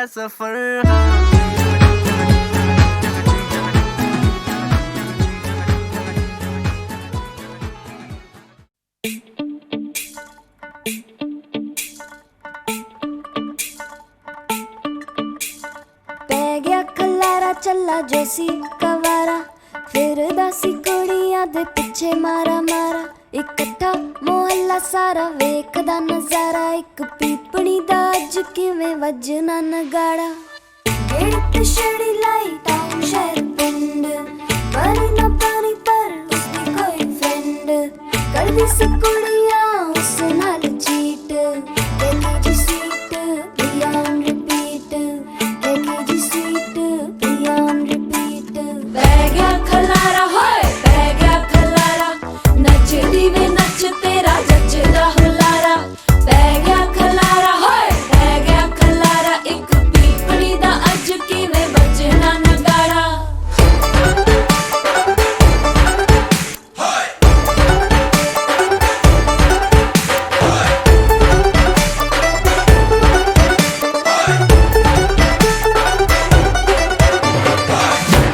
सफर। पै गया खलारा चला जोसी कवारा, फिर दासी कुड़ियां दे पिछे मारा मारा। इकट्ठा मोहल्ला सारा वेखदा नजारा, एक पीपणी दा अज किवें वजना नगाड़ा। गेड़ी ते छड़ी लाई टाउन शहर पिंड, पर ना पानी पर उसदी कोई फ्रेंड। करदी सी कुड़ियां उस नाल चीट, देती जी सीट प्रिया ऑन रिपीट, देती जी सीट प्रिया ऑन रिपीट। पै गया खलारा होए पै गया खलारा, नचदी वे नच तेरा जचदा हुलारा। पै गया खलारा होए पै गया खलारा, एक पीपणी दा अज किवें बजना नगाड़ा।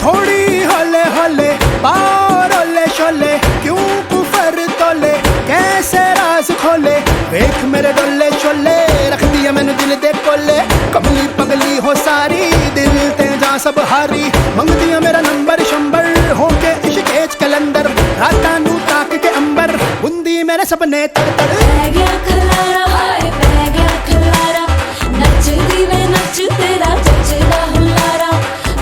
थोड़ी हले हले बार ओले शोले, क्यों कुफर तोले कैसे राज खोले। देख मेरे डोले शोले रख दिया मैंने दिल दे कोले, कमली पगली हो सारी दिल ते जा सब हारी। मंग दिया मेरा नंबर शंबर होके इश्क कलंदर, राता नू ताक के अंबर बुंदी मेरे सपने तड़ तड़। पै गया खलारा हाय पै गया खलारा, नचदी वे नच तेरा जचदा हुलारा।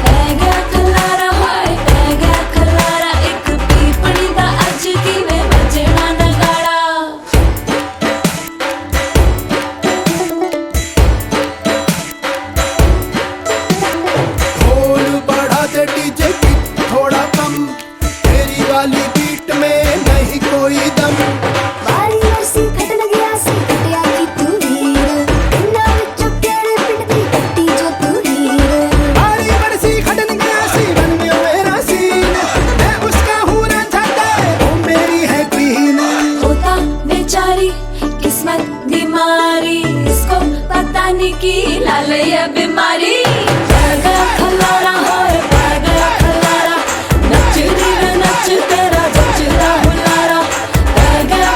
पै गया खलारा हाय पै गया खलारा, एक पीपणी दा अज किवें बजना नगाड़ा। ढोल बढ़ा दे डीजे की थोड़ा कम, तेरी वाली बीट में नहीं कोई दम। वारी ऐसी खटन गया सी कटिया की तू हीर, इन्ना विचों केड़े पिंड दी कट्टी जो तू हीर। बारी बरसी खटन गया सी बन गया मेरा सीन, मैं उसका हूँ रांझा दे वो मेरी है क्वीन। होता बेचारी किस्मत दी मारी, इसको पता नहीं की लाल ये बीमारी। पै गया खलारा होए पै गया खलारा, नचदी वे नच तेरा जचदा हुलारा। पै गया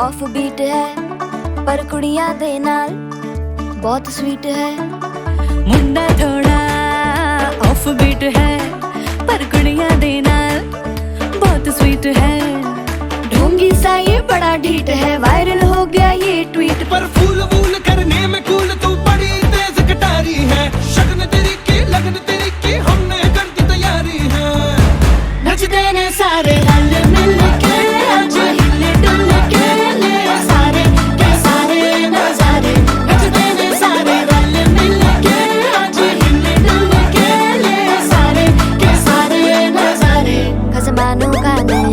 ऑफ बीट है पर कुड़ियां दे नाल बहुत स्वीट है। मुंडा थोड़ा ऑफ बीट है पर कुड़ियां दे नाल बहुत स्वीट है। ढोंगी सा ये बड़ा ढीठ है, वायरल हो गया ये ट्वीट। पर फूल वूल करने में कूल तू बड़ी तेज कटारी है। शगन तेरी की लगन तेरी की हमने कर दी तैयारी है। नचते ने सारे रल मिल के आज हिले डुल के ले सारे के सारे नजारे। नचते ने सारे रल मिल के आज हिले डुल के ले सारे के सारे नजारे। खसमानों का नहीं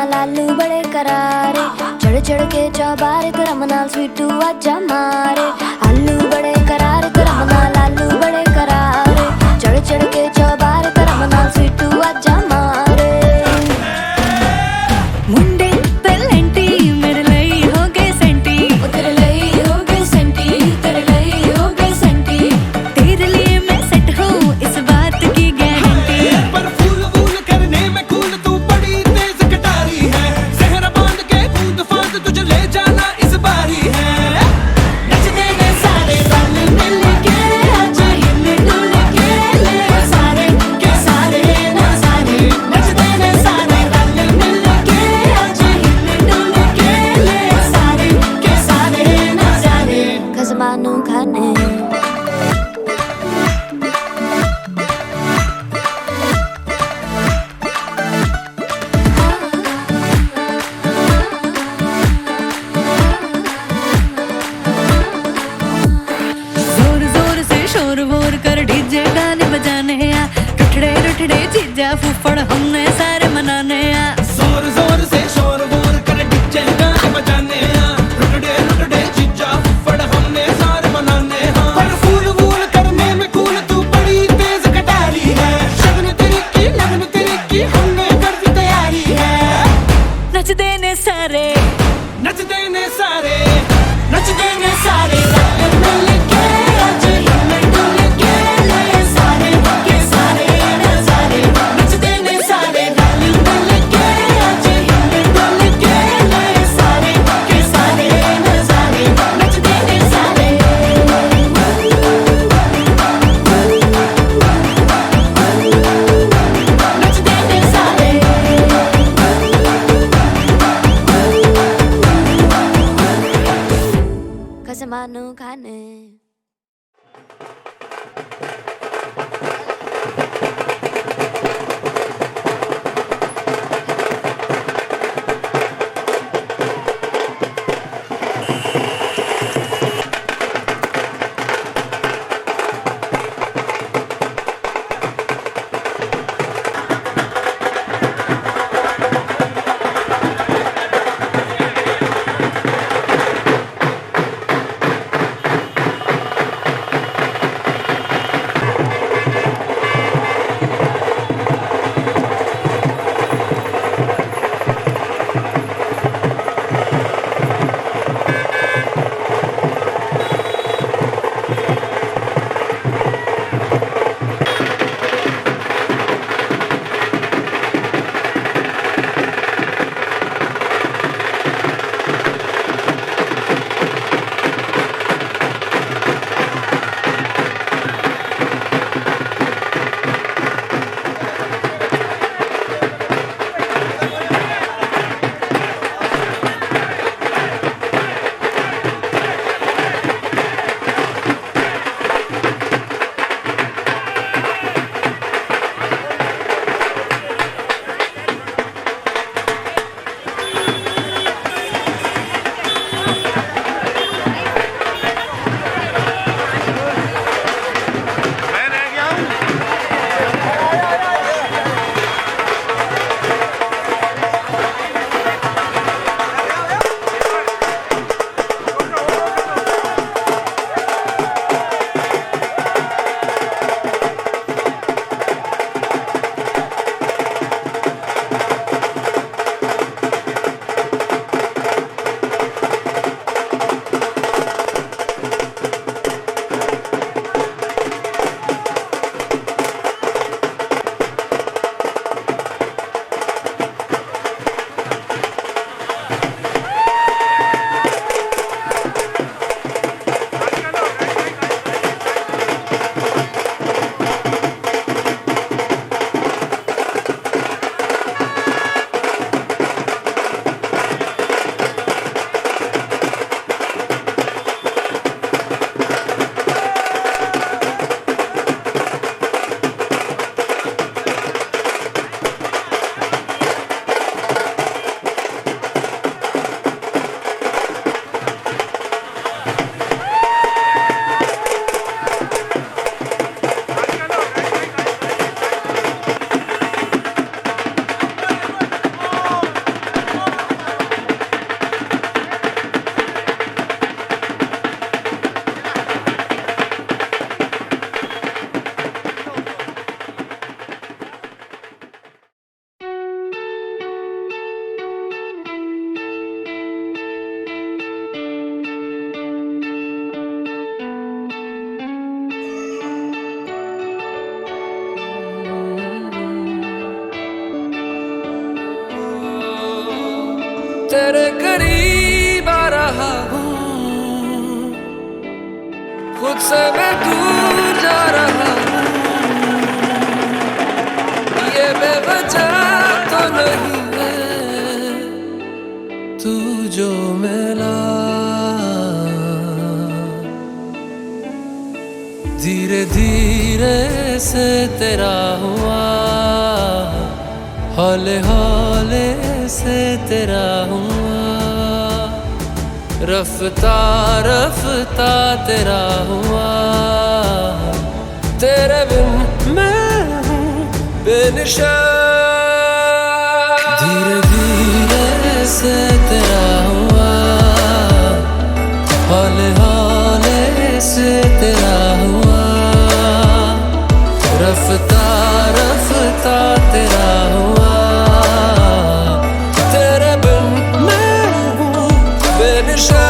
लालू बड़े करारे, चढ़ चढ़ के चौबारे करम नाल स्वीटू आजा मारे। आलू बड़े करारे करम नाल लालू बड़े करारे, चढ़ चढ़ के चौबारे करम नाल स्वीटू आजा मारे। मुंडे तलंटी मेरे लई हो गए सेंटी, तेरे लई हो गए सेंटी, तेरे लई हो गए सेंटी। तेरे लिए मैं सेट हूँ इस बात की गारंटी। पर फूल वूल करने में कूल तू बड़ी तेज कटारी है। सहरा बांध के कूद फांद तुझे ले जाना इस बारी है। नचते ने सारे रल मिल के आज हिले डुल के ले सारे के सारे नजारे। नचते ने सारे रल मिल के आज हिले डुल के ले सारे के सारे नजारे। खसमानू खाने जोर जोर से शोर वोर कर डीजे गाने बजाने आ। रुठड़े रुठड़े जीजा फूफड़ हमने सारे मनाने आ। जोर जोर से शोर वोर कर डीजे गाने बजाने हैं। रुकड़े रुकड़े जीजा फुफड़ हमने सारे मनाने हैं। पर फूल वूल करने में कूल तू बड़ी तेज कटारी है। शगन तेरी की लगन तेरी की हमने कर दी तैयारी है। नचते ने सारे नचते ने सारे नचते ने सारे रल मिल के आज हिले डुल के ले सारे के सारे नजारे। नचते ने सारे रल मिल के आज हिले डुल के ले सारे के सारे नजारे। नचते ने सारे नचते ने सारे खसमानू खाने। तेरे करीब आ रहा हूँ, खुद से मैं दूर जा रहा हूँ। ये बेवजह तो नहीं है तू जो मिला, धीरे धीरे से तेरा हुआ, हौले हौले से तेरा हुआ, रफ्ता रफ्ता तेरा हुआ। तेरे बिन मैं हूँ बेनिशा, धीरे धीरे से तेरा हुआ, हौले हौले से तेरा हुआ, रफ्ता रफ्ता तेरा हुआ। तेरे बिन मैं हूँ बेनिशा।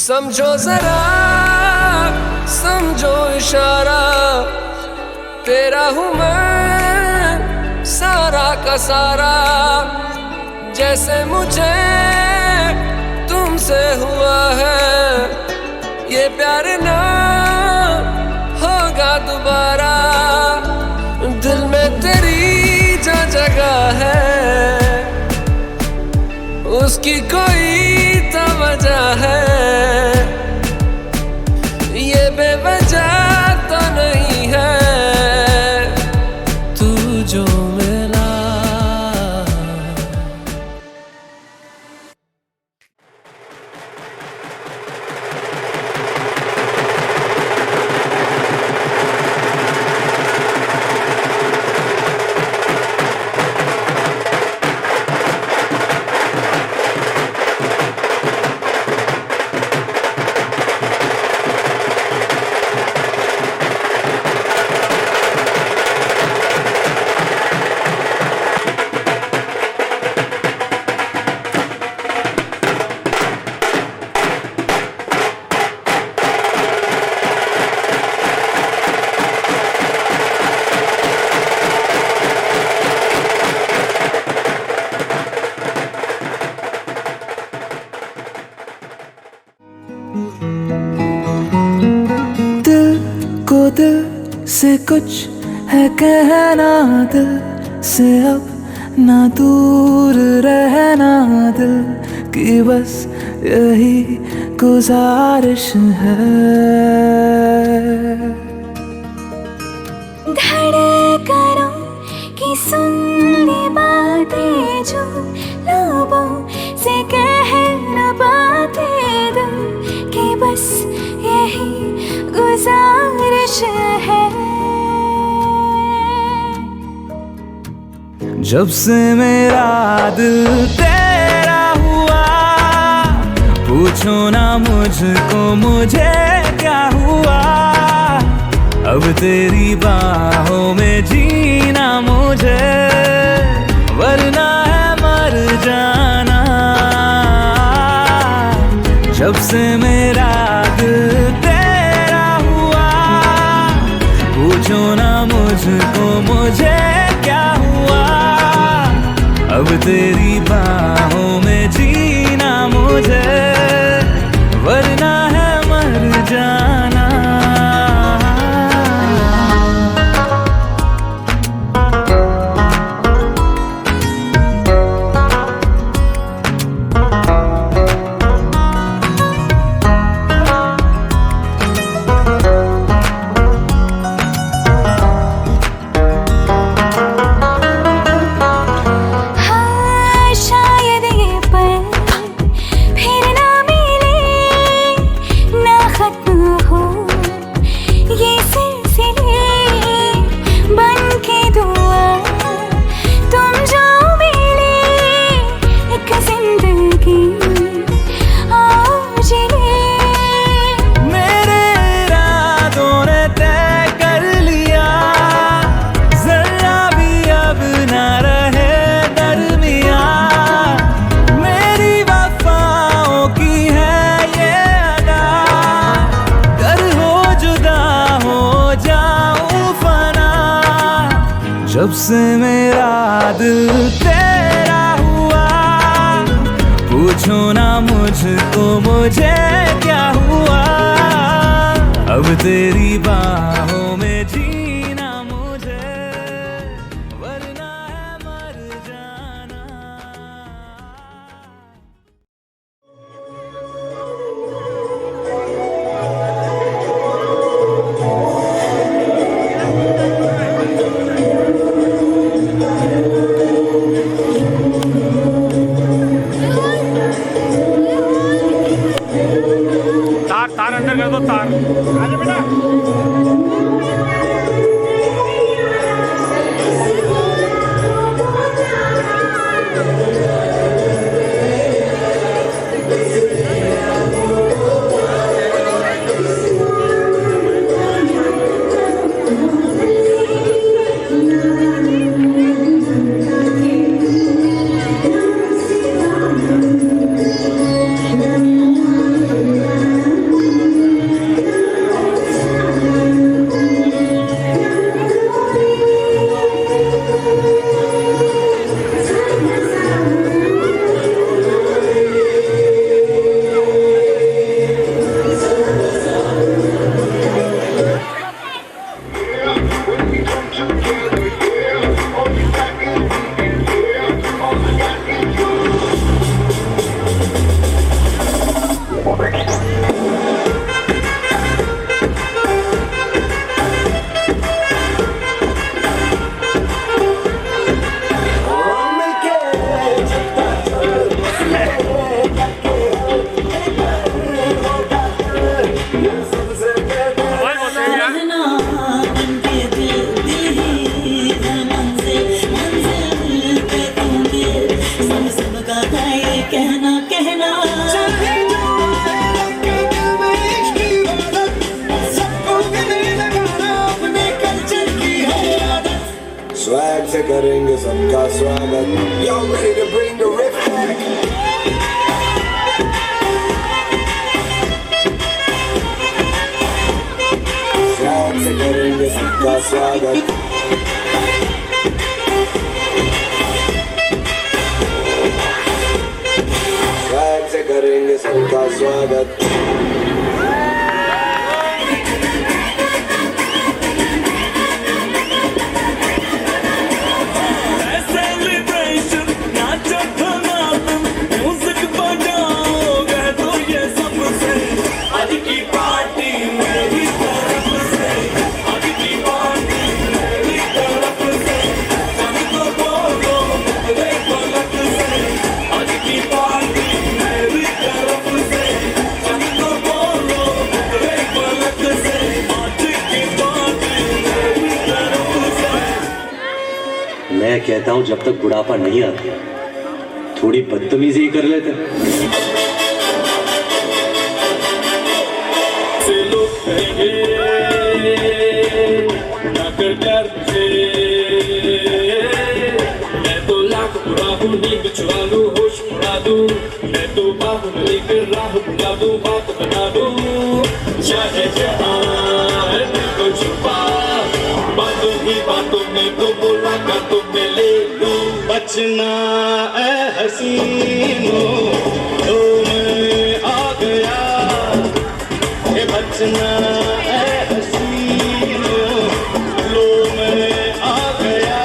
समझो जरा समझो इशारा, तेरा हूँ मैं सारा का सारा। जैसे मुझे तुमसे हुआ है, ये प्यार ना होगा दोबारा। दिल में तेरी जो जगह है, उसकी कोई तो वजह है। ये बेवजह तो नहीं है तू जो मिला। दिल से कुछ है कहना, दिल से अब ना दूर रहना। दिल की बस यही गुजारिश है। धड़कनों की सुननी बातें जो लबों से कह न पाते, दिल की बस यही गुजारिश है। जब से मेरा दिल तेरा हुआ, पूछो ना मुझको मुझे क्या हुआ। अब तेरी बाहों में जीना मुझे, वरना है मर जाना। जब से मेरा दिल तेरा हुआ, पूछो ना मुझको मुझे क्या हुआ। अब तेरी बाहों में जीना मुझे, वरना है मर जाना। हाँ, शायद ये पल फिर ना जब से मेरा दिल तेरा हुआ, पूछो ना मुझको मुझे क्या हुआ, अब तेरी बाहों में जीना मुझे, वरना है मर जाना। तार अंदर कर दो, तार आजा बेटा। Swag से करेंगे सबका स्वागत। Y'all ready to bring the riff back? Swag से करेंगे सबका स्वागत। Swag से करेंगे सबका स्वागत। मैं कहता हूं जब तक बुढ़ापा नहीं आता थोड़ी बदतमीजी ही कर लेते। मैं तो लाख बुरा हूँ, नींद चुरा लूं, होश उड़ा दूं। मैं तो बाहुबली फिर राह बुला दूं, बात बना दूं। चाहे जहां दिल को छुपा, बातों ही बातों में तो मुलाकातों में ले लूं। बचना ऐ हसीनो, तो मैं आ गया। ये बचना ऐ हसीनो, लो मैं आ गया।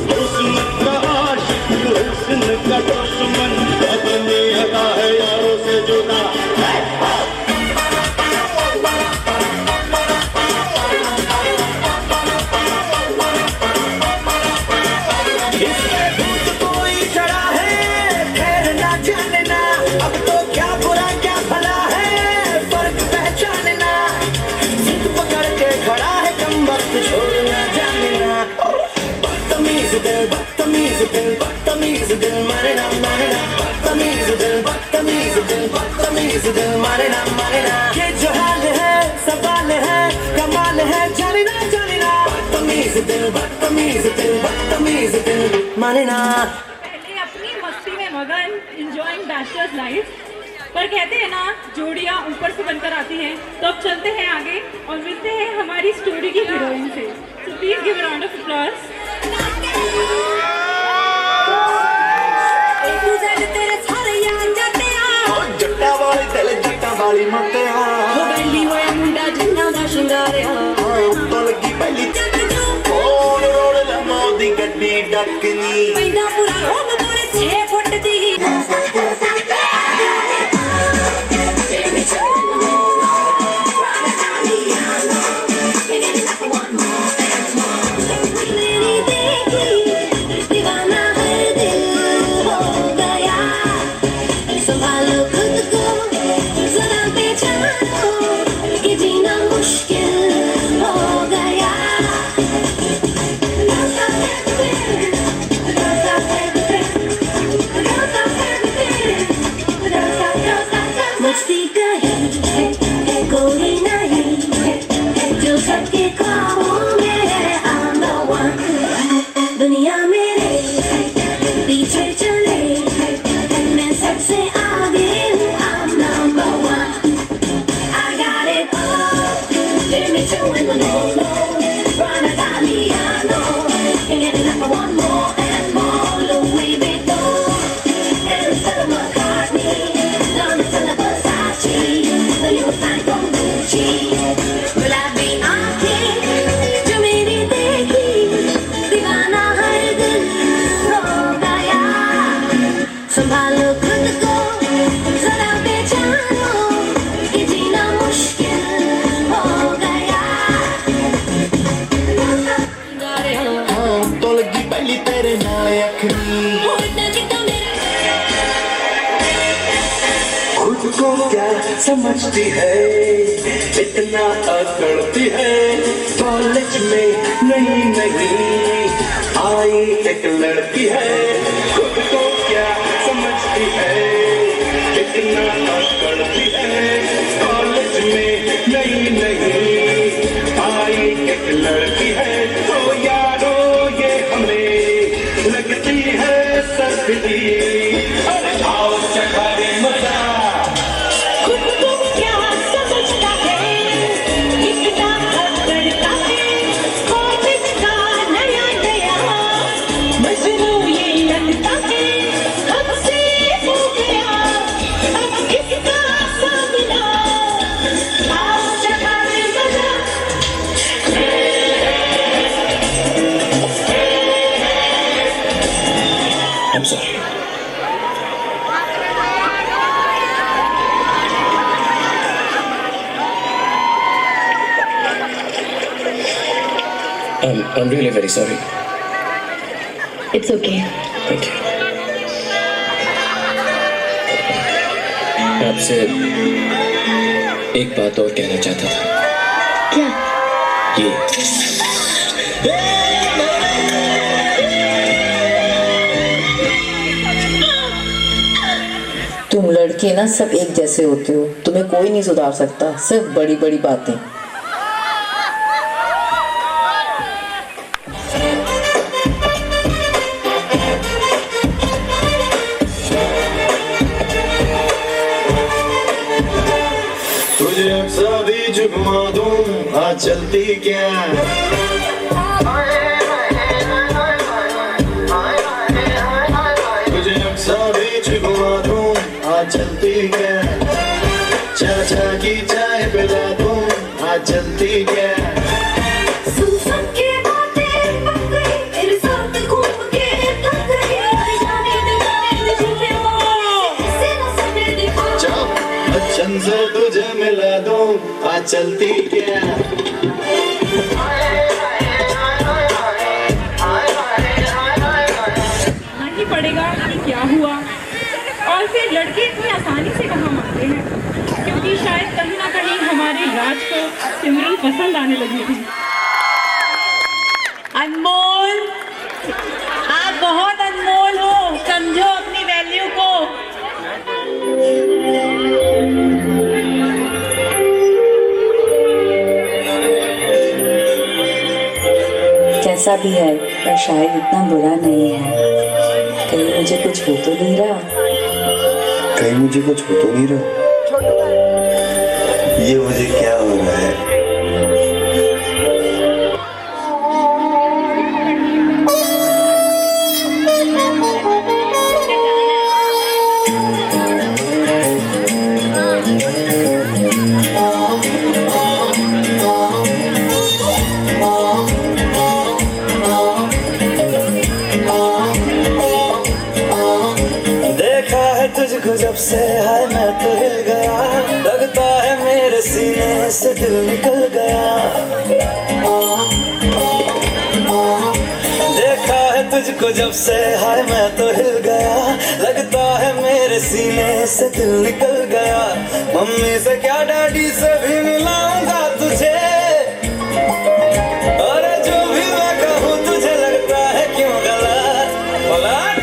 हुस्न का आशिक, हुस्न का दुश्मन, अपनी अदा है यारों से जुदा। बदतमीज दिल मारना मारना, बदतमीज दिल मारना मारना। ये जो हाल है सवाल है कमाल है, जानना जानना। बदतमीज दिल मारना। पहले अपनी मस्ती में मगन, enjoying Dasher's life, पर कहते हैं ना, जोड़ियाँ ऊपर से बनकर आती हैं। तो अब चलते हैं आगे और मिलते हैं हमारी स्टोरी की हीरोइन से। So please give a round of applause. जट्टा वाली दिल जट्टा वाली मत्तिया हो बैली होया मुंडा जिन्ना दा शिंगारिया उत्तों लगी पहली कौन रोड लम्मा दी गड्डी डकनी पैदा पूरा रोग पूरे 6 फुट दी दुनिया मेरे पीछे चले मैं सबसे आगे हूँ I'm number one I got it all let me show you the no Run Italiano and get it up for one more and more Louis Vuitton and Stella McCartney Donatella Versace the new sign from Gucci गुलाबी आँखें जो मेरी देखी दीवाना हर दिल हो गया संभालो खुद को जरा पहचानो कि जीना मुश्किल हो गया तो लगी पहली तेरे नाल अखनी खुद को क्या समझती है इतना अकड़ती है कॉलेज में नहीं आई एक लड़की है खुद को क्या समझती है इतना अकड़ती है कॉलेज में नहीं आई एक लड़की है तो यारो ये हमें लगती है सर्दी अरे आओ चखारे मजा खुद को क्या समझता है इतना अकड़ता है कॉलेज का नया मजनू ये लगता है हमसे हो गया अब किसका सामना आओ चखारे मजा I'm sorry. I'm really very sorry. It's okay. Thank you. मैं आपसे एक बात और कहना चाहता था क्या ये तुम लड़के ना सब एक जैसे होते हो तुम्हें कोई नहीं सुधार सकता सिर्फ बड़ी बड़ी बातें तुझे अक्सर भी झुमा दूं आज चलती क्या तुझे अक्सर भी झुमा दूं आज चलती क्या चाचा की चाय पिला दूं आज चलती क्या सुन सुन के बातें पक गई तेरे साथ घूम के थक गई जाने दे झूठे ऐसे न सपने दिखा चुप बच्चन से तुझे मिला दूं आज चलती क्या नहीं पड़ेगा कि क्या हुआ और फिर लड़के इतनी आसानी से कहाँ मानते हैं क्योंकि शायद कहीं ना कहीं हमारे राज को सिमरन पसंद आने लगी थी। अनमोल आप बहुत अनमोल हो समझो अपनी वैल्यू को। कैसा भी है पर शायद इतना बुरा नहीं है कहीं मुझे कुछ हो तो नहीं रहा कहीं मुझे कुछ हो तो नहीं रहा? ये मुझे क्या हो रहा है? तुझको जब से हाय मैं तो हिल गया, लगता है मेरे सीने से दिल निकल गया। देखा है तुझको जब से हाय मैं तो हिल गया, लगता है मेरे सीने से दिल निकल गया। मम्मी से क्या डैडी से भी मिलाऊंगा तुझे, और जो भी मैं कहूँ तुझे लगता है क्यों गलत। पलट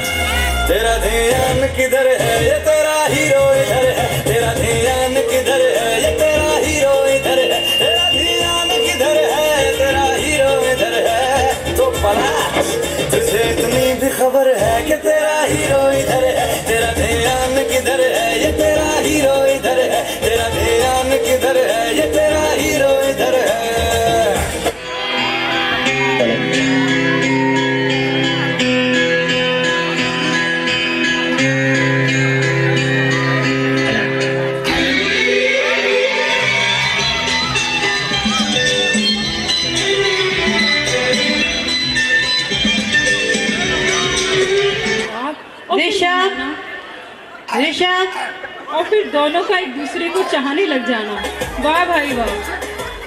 तेरा ध्यान किधर है, ये तेरा हीरो इधर है। तेरा ध्यान किधर है, ये तेरा हीरो इधर है। तेरा ध्यान किधर है, तेरा हीरो इधर है। तो पलट तुझे इतनी भी खबर है कि तेरा हीरो इधर है। तेरा ध्यान किधर है, ये तेरा हीरो इधर है। तेरा ध्यान किधर है, ये तेरा हीरो इधर है। ऋषभ और फिर दोनों का एक दूसरे को चाहने लग जाना। वाह भाई वाह।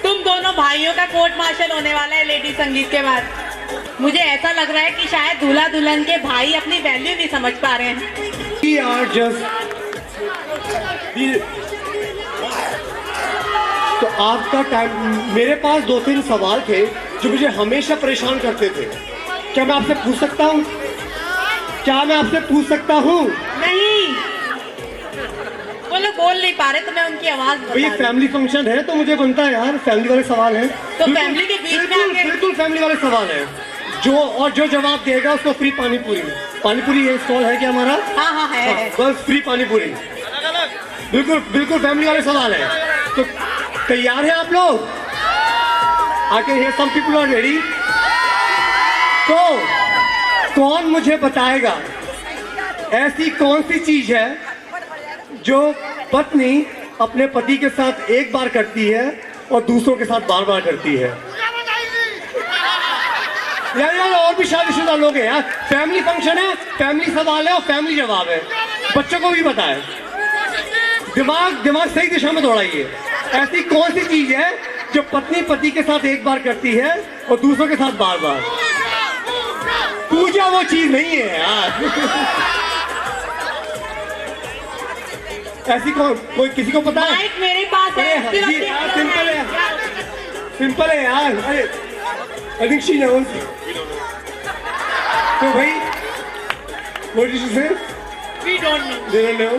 तुम दोनों भाइयों का कोर्ट मार्शल होने वाला है लेडी संगीत के बाद। मुझे ऐसा लग रहा है कि शायद दूल्हा दुल्हन के भाई अपनी वैल्यू नहीं समझ पा रहे हैं। तो आपका टाइम, मेरे पास 2-3 सवाल थे जो मुझे हमेशा परेशान करते थे। क्या मैं आपसे पूछ सकता हूँ? क्या मैं आपसे पूछ सकता हूँ? नहीं, वो लोग बोल नहीं पा रहे तो मैं उनकी आवाज बता। ये फैमिली फंक्शन है तो मुझे बनता है यार, फैमिली वाले सवाल हैं। तो फैमिली के बीच में आके बिल्कुल फैमिली वाले सवाल हैं। जो जवाब देगा उसको फ्री पानीपुरी। पानीपुरी ये स्टॉल है क्या हमारा? हाँ है। बस फ्री पानीपुरी। बिल्कुल फैमिली वाले सवाल है। तो तैयार हैं आप लोग? आके here some people are ready. तो कौन मुझे बताएगा ऐसी कौन सी चीज है जो पत्नी अपने पति के साथ एक बार करती है और दूसरों के साथ बार बार करती है? यार और भी शादीशुदा लोग हैं यार। फैमिली फंक्शन है, फैमिली सवाल है और फैमिली जवाब है। बच्चों को भी पता है। दिमाग सही दिशा में दौड़ाइए। ऐसी कौन सी चीज है जो पत्नी पति के साथ एक बार करती है और दूसरों के साथ बार बार? पूजा वो चीज नहीं है यार। ऐसी कोई किसी को पता है? मेरे पास है। सिंपल है यार। अरे I think she knows. तो भाई, what did you say? We don't know. They don't know.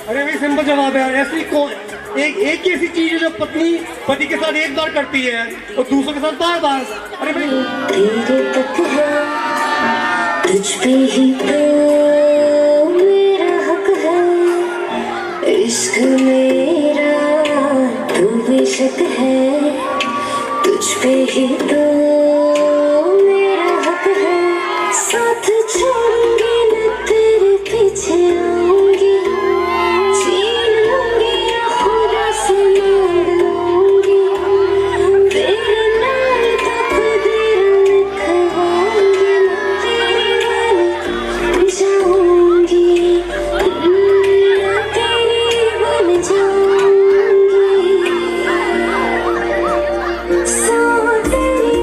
अरे भाई सिंपल जवाब है यार। ऐसी एक ऐसी चीज है जो पत्नी पति के साथ एक बार करती है और दूसरों के साथ बार बार। अरे भाई तुझ पे ही तो मेरा हक है, इश्क मेरा तू बेशक है। तुझ पे ही तो मेरा हक है, साथ छोड़ूंगी न तेरे पीछे आऊंगी। छीन लूंगी या खुदा से मांग लूंगी, तेरे नाम तकदीर लिखवाऊंगी। तेरी जाऊंगी, तेरी बन जाऊंगी। सो तेरी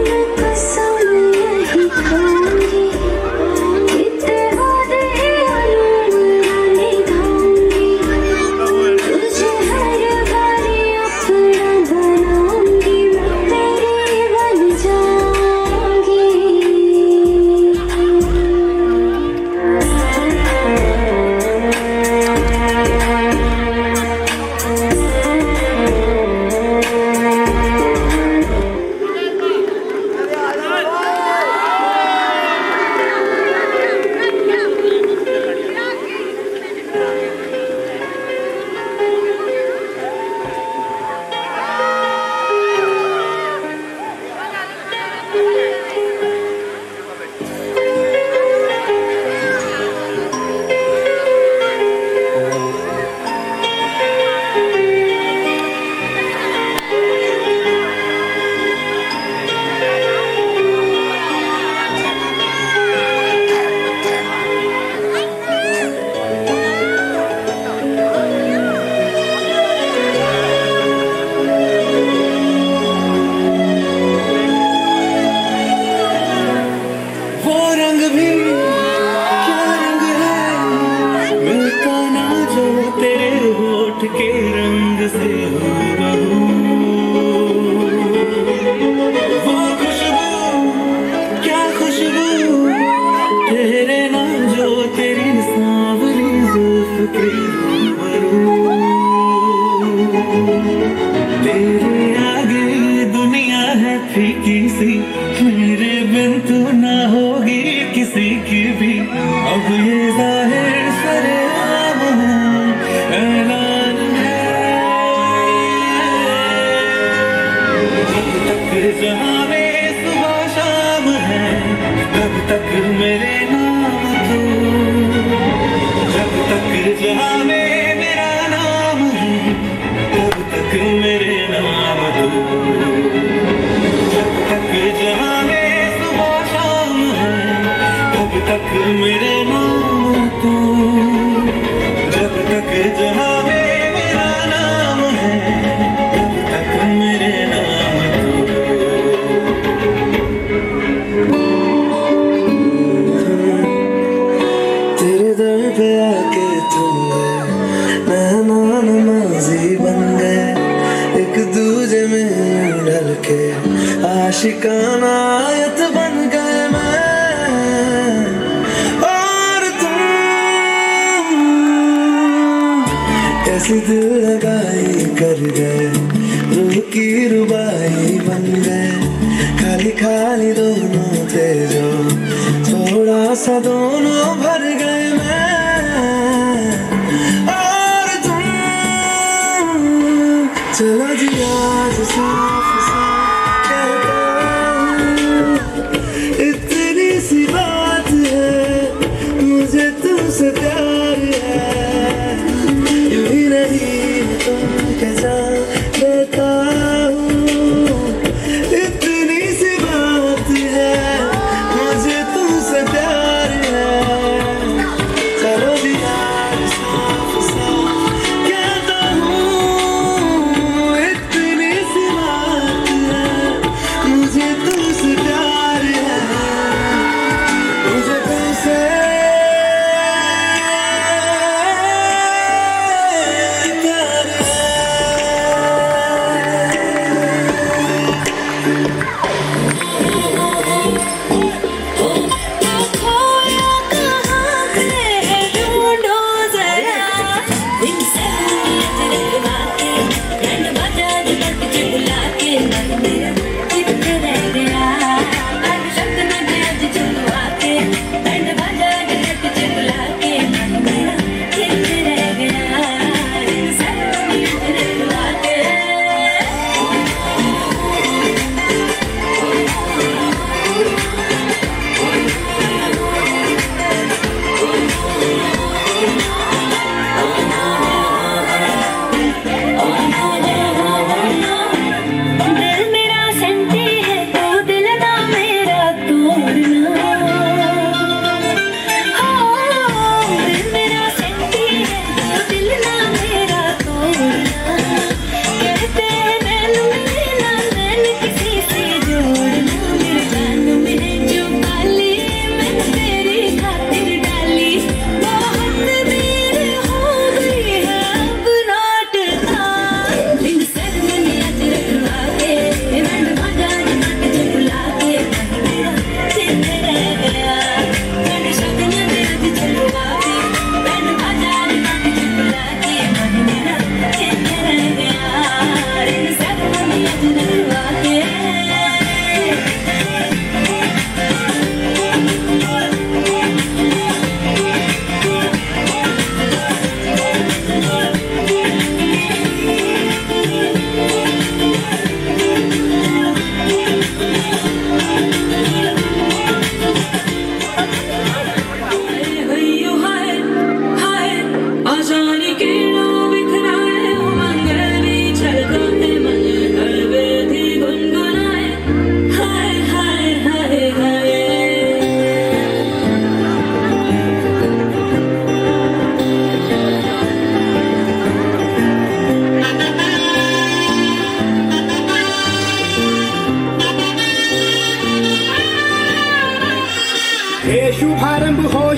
रंग से हूबहू वो खुशबू क्या खुशबू तेरे नाम जो तेरी सांवली जुल्फ के रूबरू तेरे आगे दुनिया है फीकी सी मेरे बिन तू ना होगी किसी की भी अब ये जाहिर सरेआम ऐलान है जब तक जहाँ में सुबह शाम है तब तक मेरे नाम तू जब तक जहाँ में मेरा नाम है तब तक मेरे नाम तू जब तक जहाँ में सुबह शाम है तब तक मेरे नाम तू जब तक जहाँ में मेरा नाम है तब तक मेरे नाम तू तेरे दर पे आके तुम गए मेहमान नमाजी बन गए एक दूजे में ढल के आशिकाना आयत बन गए मैं और तुम कैसी दिल लगाई कर गए रूह की रुबाई बन गए खाली खाली दोनों थे जो थोड़ा सा दोनों भर गए मैं और तुम चलो जी आज साफ साफ कहता हूँ इतनी सी बात है मुझे तुमसे प्यार है यूं ही नहीं तुम कैसा देता हूँ इतनी सी बात है मुझे तुमसे प्यार है चलो जी आज साफ साफ कहता हूँ इतनी सी बात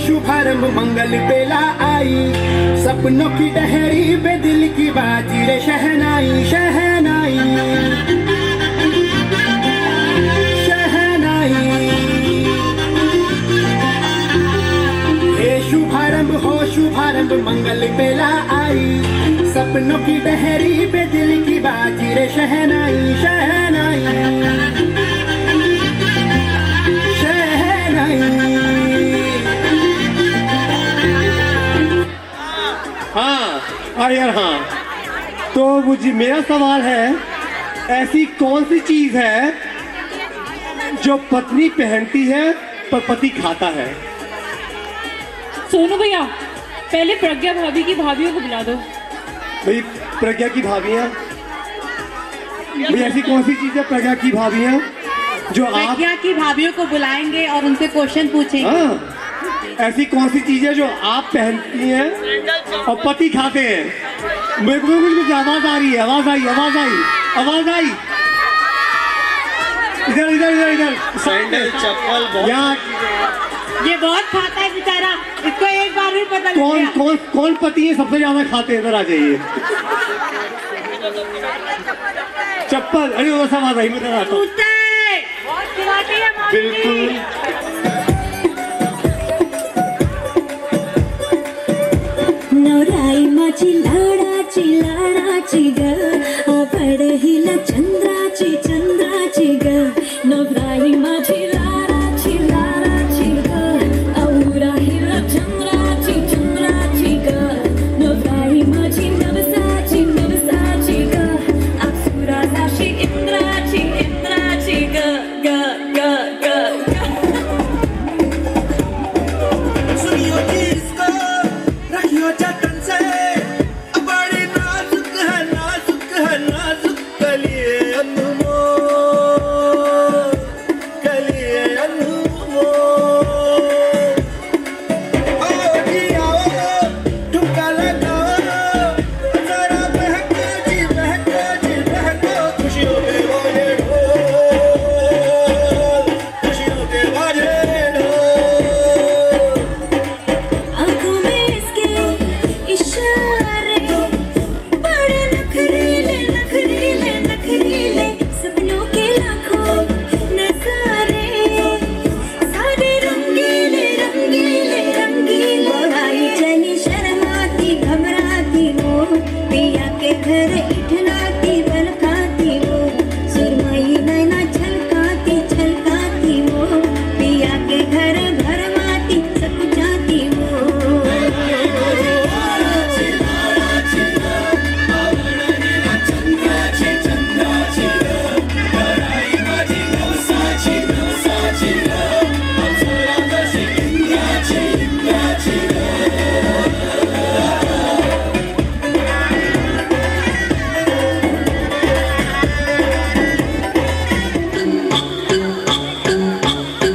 शुभारंभ मंगल बेला आई, सपनों की डहरी पे दिल की बाजी रे शहनाई शहनाई शहनाई। हे शुभारंभ हो शुभारंभ मंगल बेला आई, सपनों की डहरी पे दिल की बाजी रे शहनाई शहनाई शहनाई। हाँ यार हाँ, तो मुझे मेरा सवाल है, ऐसी कौन सी चीज है जो पत्नी पहनती है पर पति खाता है? सोनू भैया, पहले प्रज्ञा भाभी की भाभियों को बुला दो। भाई प्रज्ञा की भाभियाँ, भाई ऐसी कौन सी चीज है प्रज्ञा की भाभियाँ जो आप प्रज्ञा की भाभियों को बुलाएंगे और उनसे क्वेश्चन पूछेंगे। हाँ, ऐसी कौन सी चीज है जो आप पहनती हैं और पति खाते हैं? मेरे को कुछ आवाज आ रही है, आवाज आई आवाज आई आवाज आई। इधर इधर इधर इधर सैंडल चप्पल यहाँ। ये बहुत खाता है बेचारा, इसको एक बार भी पता कौन नहीं। कौन कौन पति है सबसे ज्यादा खाते? इधर आ जाइए। चप्पल, अरे वो सब आ गई, मैं इधर आता हूँ। बिल्कुल नवराई माझी लाडाची ग, आवड हिला चंद्राची ग, नवराई माझी लाडाची ग, औरा हिला चंद्राची ग, नवराई माझी नवसाची ग, अप्सरा जाशी इंद्राची ग ग ग ग ग। सुनियो किसको रखियो जतन से, बड़ी नाजुक है नाजुक कलिए अनमोल, कलिए अनमोल। आओ जी आओ, ठुमका लगाओ, जरा बहको खुशियों के बाजे ढोल, खुशियों के बाजे ढोल। आँखों में इसके इशारे, बड़े नखरीले नखरीले नखरीले, सपनों के लाखों नजारे, सारे रंगीले रंगीले रंगीले। आई चली शर्माती घबराती वो, पिया के घर इठलाती बलखाती वो, सुरमई नैना छलकाती छलकाती वो, पिया के घर भरमाती सकुचाती वो।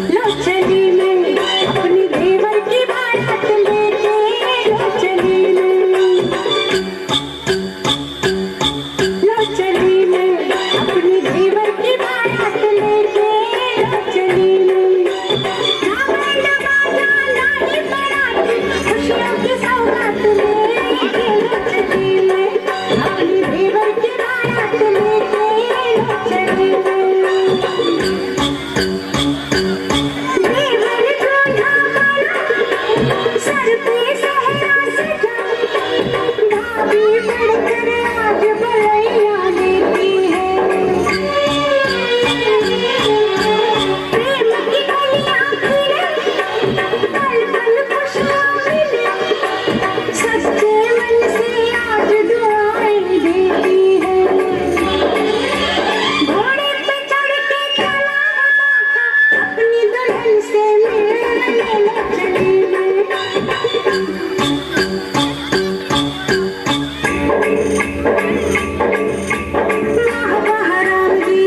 लो चली मैं अपनी देवर की बारात लेके, लो चली मैं, लो चली मैं अपनी देवर की बारात लेके, लो चली मैं। ना बैंड बाजा ना ही बारात, खुशियों की सौगात लेके, लो चली मैं अपनी देवर की बारात लेके, लो चली मैं। देवर को ढाला सर पे सहरा सजा, भाभी बढ़कर आज बड़ैया देती है, प्रेम की गलियां फिरे, पल पल खुशियां मिले, सच्चे मन से आज दुआएं देती है। घोड़े पे चढ़ के चला माता, अपनी दुल्हन से मिलने चली मैं। वाह वाह राम जी,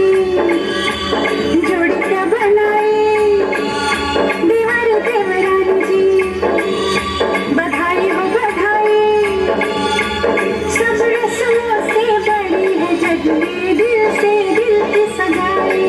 जोड़ी क्या बनाए देवर देवरानी जी, बधाई हो बधाई, सब रस्मों से बड़ी है जग में दिल से दिल की सगाई।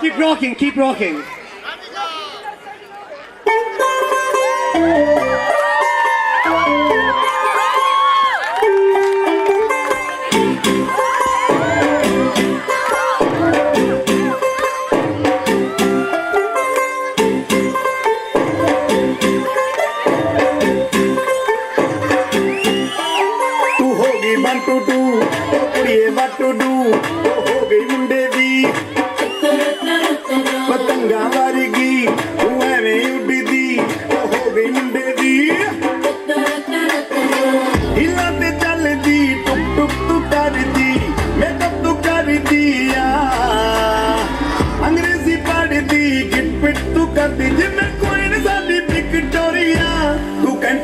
Keep rocking, keep rocking.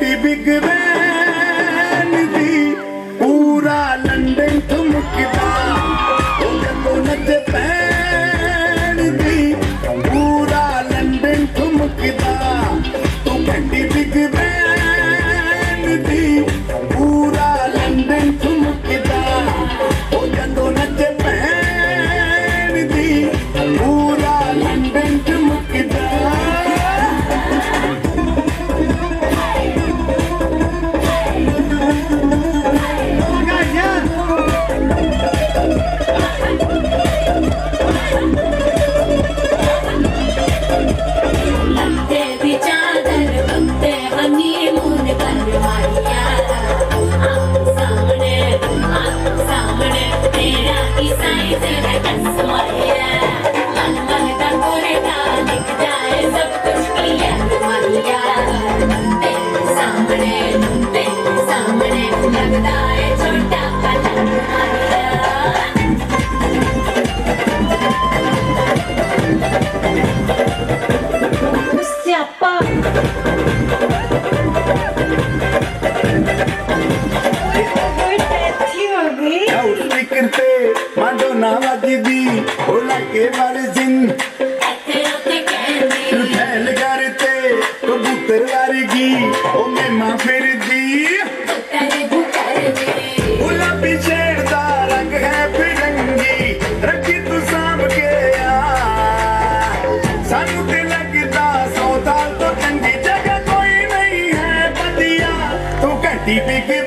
Big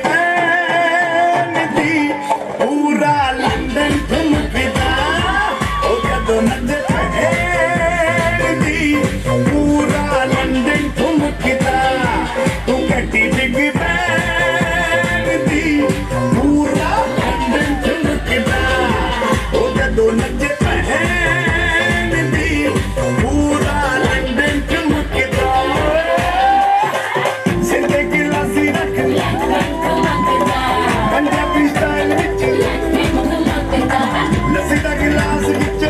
band, पूरा फ्री स्टाइल विच लस्सी दा गिलास विच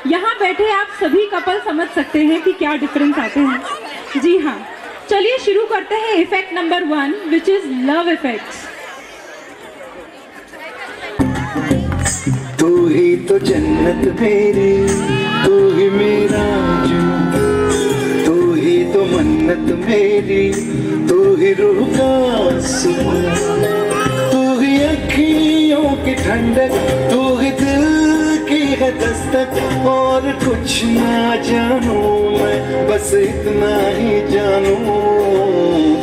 यहाँ बैठे आप सभी कपल समझ सकते हैं कि क्या डिफरेंस आते हैं। जी हाँ, चलिए शुरू करते हैं effect number 1 which is love effects. तू ही तो जन्नत मेरी, तू ही मेरा जुनून, तू ही तो मन्नत मेरी, तू ही रूह का सुकून, तू ही अखियों की ठंडक, तू ही दिल की है दस्तक। और कुछ ना जानू मैं, बस इतना ही जानू,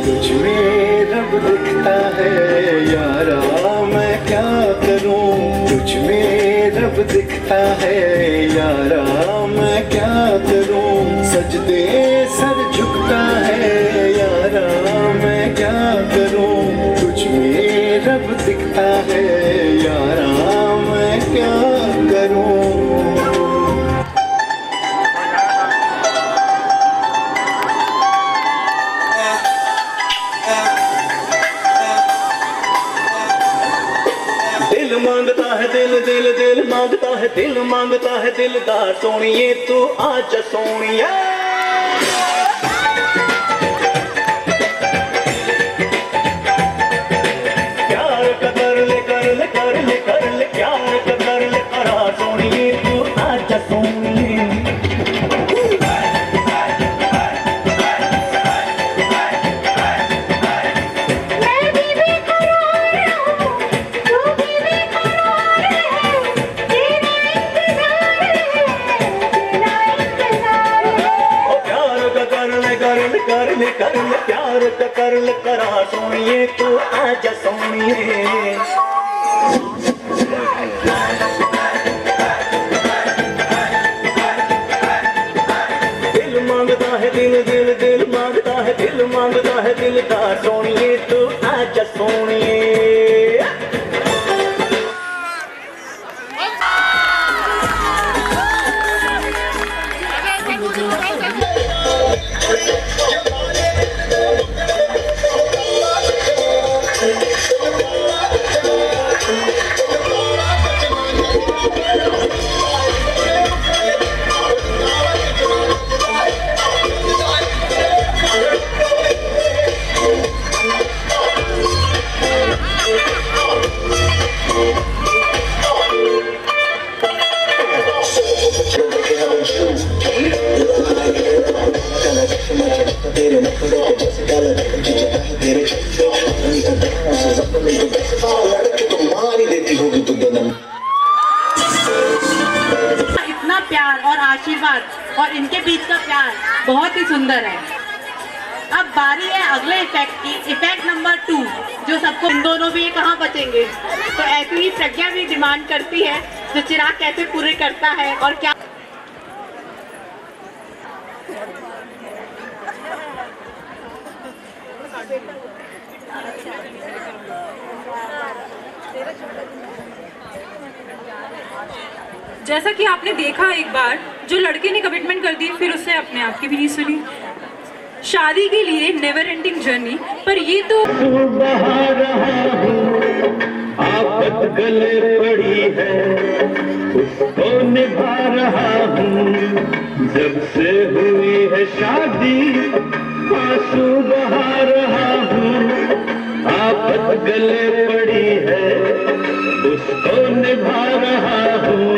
तुझ में रब दिखता है यारा, मैं क्या करूं। तुझ में रब दिखता है यारा, मैं क्या करूं। सजदे सर झुकता है यारा, मैं क्या करूं। तुझ में रब दिखता है यारा, मैं क्या करूं। दिल मांगता है दिल दिल दिल मांगता है दिल मांगता है दिलदार सोनिए तू आजा सोनिया। प्यार का कर ले कर ले कर ले कर ले प्यार का कर ले करा सोनिए तू आजा सोनिए। कर ले प्यार का कर ले करा सोनिए तू आजा सोनिए। दिल मांगता है दिल दिल दिल मांगता है दिल मांगता है दिलदार सोनिए तू आजा सोनिए। इतना प्यार और आशीर्वाद और इनके बीच का प्यार बहुत ही सुंदर है। अब बारी है अगले इफेक्ट की, इफेक्ट नंबर 2, जो सबको इन दोनों भी कहाँ बचेंगे। तो ऐसी ही प्रज्ञा भी डिमांड करती है, तो चिराग कैसे पूरे करता है और क्या। जैसा कि आपने देखा एक बार, जो लड़के ने कमिटमेंट कर दी फिर उससे अपने आप की भी नहीं सुनी। शादी के लिए नेवर एंडिंग जर्नी, पर ये तो आफत गले पड़ी है, उसको निभा रहा हूँ। जब से हुई है शादी, आंसू बहा रहा हूँ। आफत गले पड़ी है, उसको निभा रहा हूँ।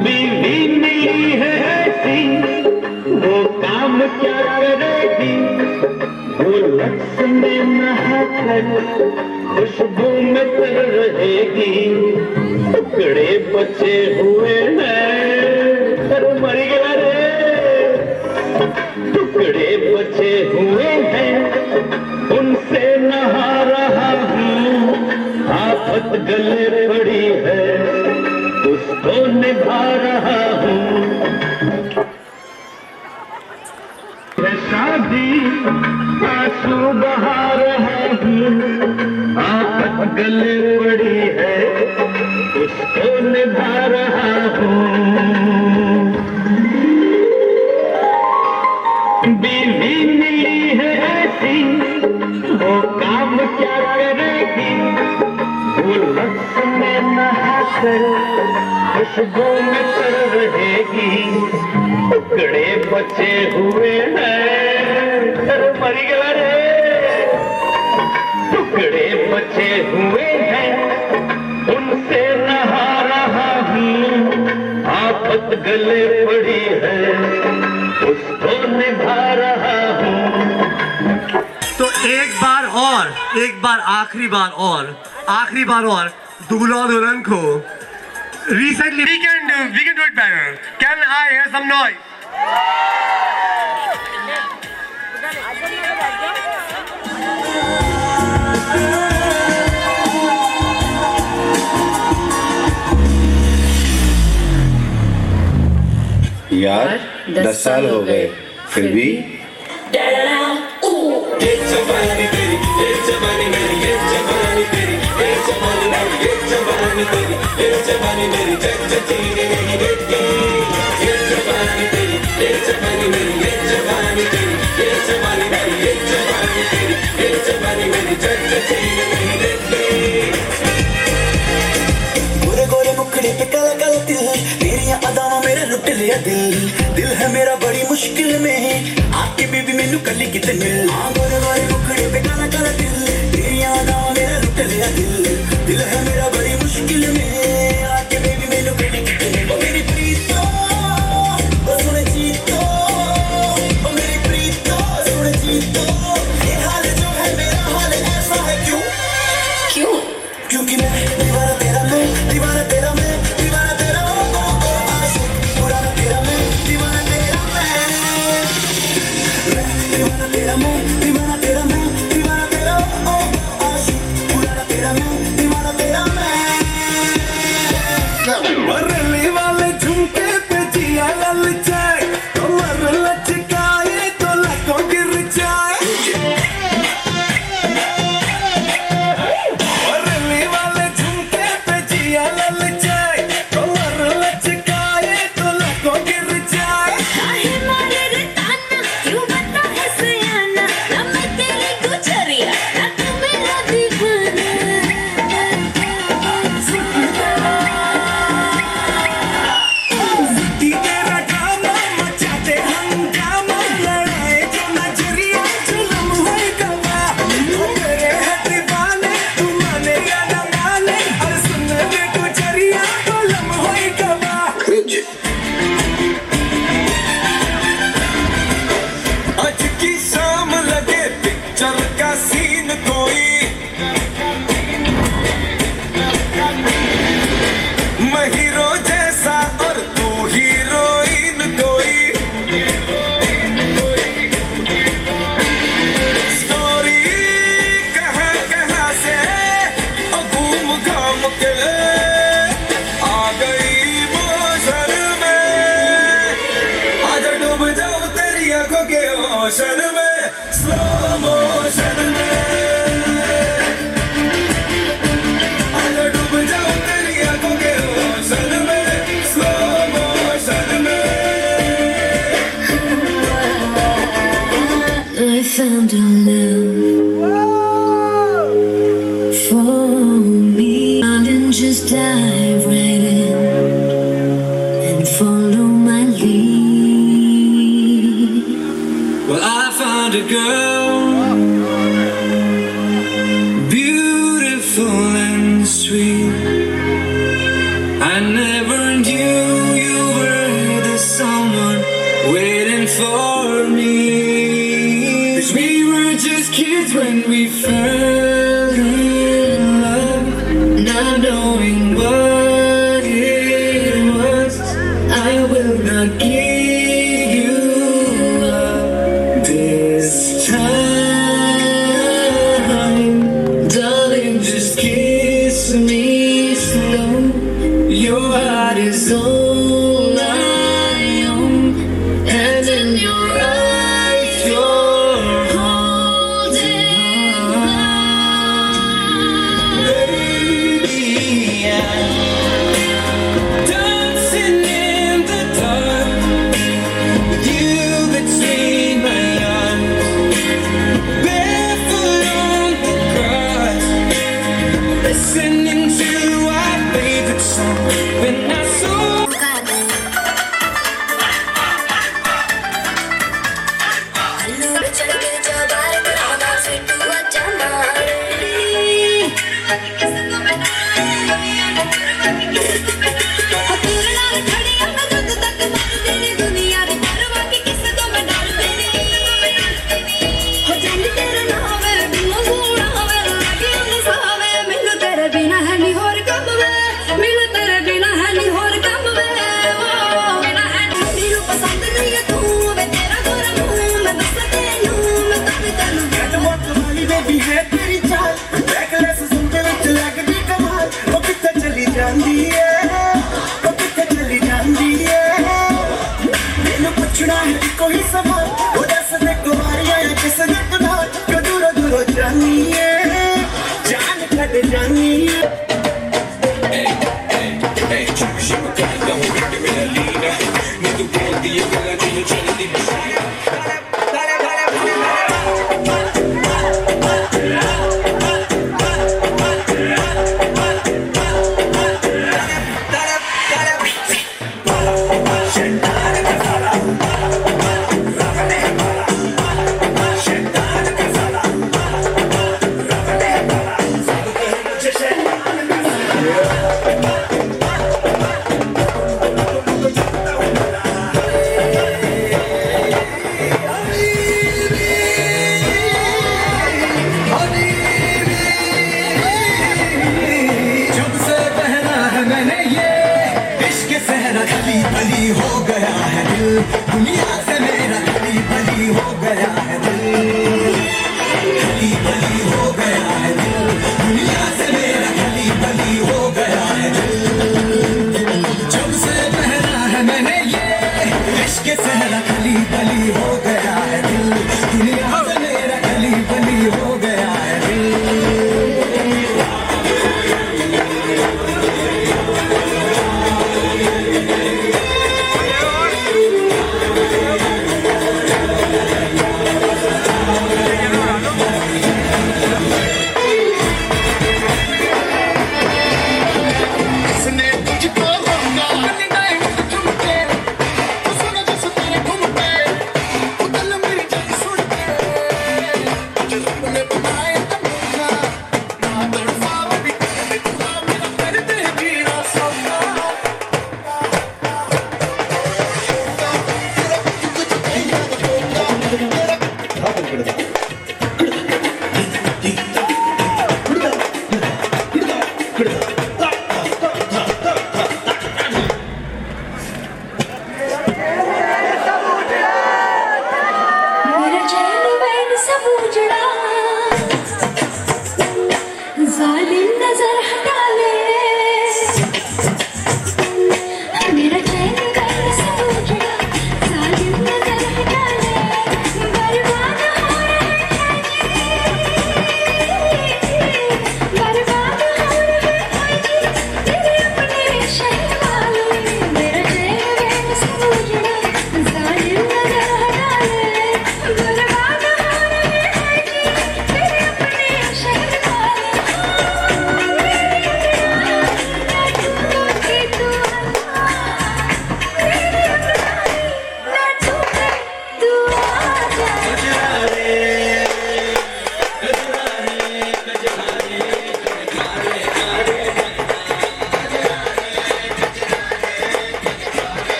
बीवी मिली है ऐसी, वो काम क्या करेगी। वो लक्ष्य में नहाकर खुशबू में तर रहेगी। टुकड़े बचे हुए हैं, अरे मर गया रे। टुकड़े बचे हुए हैं, उनसे नहा रहा हूँ। आफत गले पड़ी है, उसको निभा रहा हूँ। शादी आंसू बहा रहा हूँ। आफत गले पड़ी है, उसको निभा रहा हूँ। बीवी मिली है ऐसी, वो काम क्या करेगी। वो लक्ष्य में नहाकर खुशबू में तर रहेगी। टुकड़े बचे हुए हैं, मर गया रे। टुकड़े बचे हुए हैं, उनसे नहा रहा हूँ। आफत गले पड़ी है, उसको निभा रहा हूँ। तो एक बार आखिरी बार और दूल्हा दुल्हन को recently we can do it better. Can I hear some noise? यार 10 साल हो गए, फिर भी गोरे गोरे मुखड़े पे काला काला तिल, तेरियां अदावां मेरे लुट लिया दिल है मेरा बड़ी मुश्किल में, आके बेबी मैनू कली किते मिल। गोरे गोरे मुखड़े पे काला काला तिल, तेरियां अदावां मेरे लुट लिया दिल है मेरा बड़ी मुश्किल में, आके बेबी मैनू कली किते मिल। ओ मेरी प्रीतो, ओ सुने जीतो, ओ मेरी प्रीतो, सुने जीतो। ये हाल जो है मेरा हाल ऐसा है क्यों? क्योंकि मैं दीवाना तेरा, मैं दीवाना तेरा, मैं दीवाना तेरा, आशिक पुराना तेरा, मैं दीवाना तेरा, मैं दीवाना तेरा, मैं दीवाना तेरा, मैं दीवाना तेरा, आशिक पुराना तेरा, मैं दीवाना तेरा, बरली वाले झुमके पे जिया ललचाए, कमर लचकाए तो लकों गिर जाए। बरली वाले झुमके पे जिया ललचाए, कमर लचकाए तो लकों गिर जाए। काहे मारे रे ताना, क्यों बता है सयाना, ना मैं तेरी गुजरिया, ना तू मेरा दीवाना। दी तेरा ड्रामा मचाते हंगामा, लड़ाए जो नजरिया जुल्म है गवा। ओ तेरे है दीवाने, तू माने या ना माने, और सुन ले गुजरिया जुल्म है गवा। आज की शाम लगे पिक्चर का सीन कोई, मैं हीरो जैसा और तू हीरोइन कोई। स्टोरी कहाँ कहाँ से घूम घाम के आ गई मोशन में, आज डूब जाओ तेरी आंखों के ओशन में, स्लो मोशन में। आज डूब जाओ तेरी आंखों के ओशन में, स्लो मोशन में। found a love for me. Darling, just dive right in and follow my lead. Well, I found a girl, beautiful and sweet. I never knew you were the someone waiting for me. 'Cause we were just kids when we fell in love, not knowing what it was. I will not give you up this time. Darling, just kiss me slow. Your heart is all I own, and in your eyes you're holding on. Baby, I'm dancing in the dark with you between my arms, barefoot on the grass, listening to our favorite song. When I saw कोई समा वो दस दे कुमारियां किस दे ना क्यों दूरो दूरो जानी है जान कट जानी है हो गया है दिल दुनिया से मेरा खली बली हो गया है दिल खली बली हो गया है दिल दुनिया से मेरा खली बली हो गया है दिल जब से पहना है मैंने ये इश्क सहरा खली बली हो गया है दिल दुनिया से मेरा खली बली हो गया है दिल Bye.